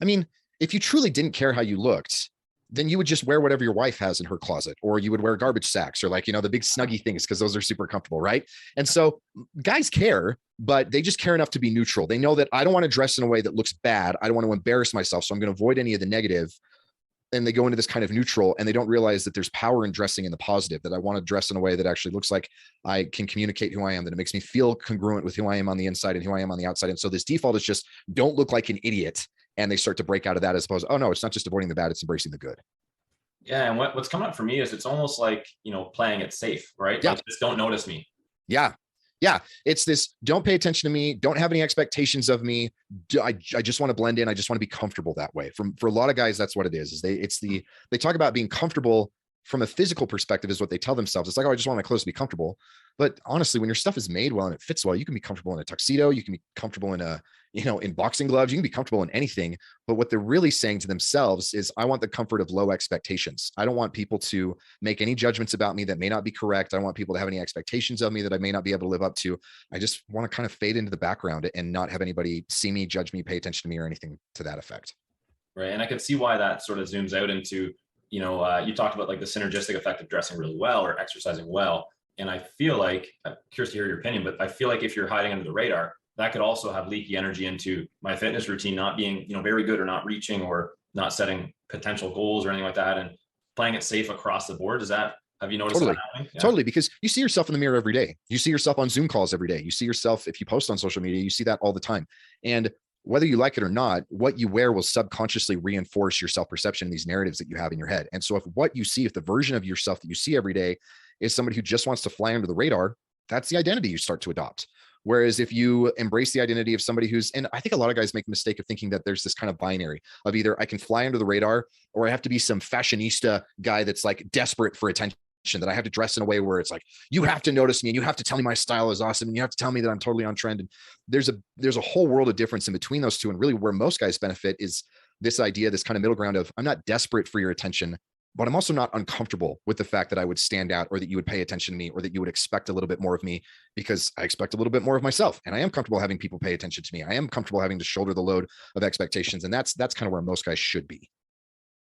I mean, if you truly didn't care how you looked, then you would just wear whatever your wife has in her closet, or you would wear garbage sacks, or like, the big snuggy things, because those are super comfortable, right? And so guys care, but they just care enough to be neutral. They know that I don't want to dress in a way that looks bad. I don't want to embarrass myself. So I'm going to avoid any of the negative. And they go into this kind of neutral, and they don't realize that there's power in dressing in the positive, that I want to dress in a way that actually looks like I can communicate who I am, that it makes me feel congruent with who I am on the inside and who I am on the outside. And so this default is just don't look like an idiot. And they start to break out of that, as opposed to, oh no, it's not just avoiding the bad, it's embracing the good. Yeah. And what's coming up for me is it's almost like, playing it safe, right? Yeah. Like, just don't notice me. Yeah. Yeah. It's this, don't pay attention to me. Don't have any expectations of me. I just want to blend in. I just want to be comfortable that way. For a lot of guys, that's what it is they talk about being comfortable from a physical perspective is what they tell themselves. It's like, oh, I just want my clothes to be comfortable. But honestly, when your stuff is made well and it fits well, you can be comfortable in a tuxedo. You can be comfortable in in boxing gloves. You can be comfortable in anything. But what they're really saying to themselves is, I want the comfort of low expectations. I don't want people to make any judgments about me that may not be correct. I don't want people to have any expectations of me that I may not be able to live up to. I just want to kind of fade into the background and not have anybody see me, judge me, pay attention to me, or anything to that effect. Right. And I can see why that sort of zooms out into, you talked about like the synergistic effect of dressing really well or exercising well. And I feel like, I'm curious to hear your opinion, but I feel like if you're hiding under the radar, that could also have leaky energy into my fitness routine not being, very good, or not reaching, or not setting potential goals or anything like that, and playing it safe across the board. Have you noticed Totally. that happening? Yeah. Totally. Because you see yourself in the mirror every day. You see yourself on Zoom calls every day. You see yourself, if you post on social media, you see that all the time. And whether you like it or not, what you wear will subconsciously reinforce your self-perception and these narratives that you have in your head. And so if what you see, if the version of yourself that you see every day is somebody who just wants to fly under the radar, that's the identity you start to adopt. Whereas if you embrace the identity of somebody who's, and I think a lot of guys make the mistake of thinking that there's this kind of binary of either I can fly under the radar, or I have to be some fashionista guy that's like desperate for attention, that I have to dress in a way where it's like, you have to notice me and you have to tell me my style is awesome and you have to tell me that I'm totally on trend. And there's a whole world of difference in between those two. And really where most guys benefit is this idea, this kind of middle ground of, I'm not desperate for your attention, but I'm also not uncomfortable with the fact that I would stand out, or that you would pay attention to me, or that you would expect a little bit more of me, because I expect a little bit more of myself. And I am comfortable having people pay attention to me. I am comfortable having to shoulder the load of expectations. And that's kind of where most guys should be.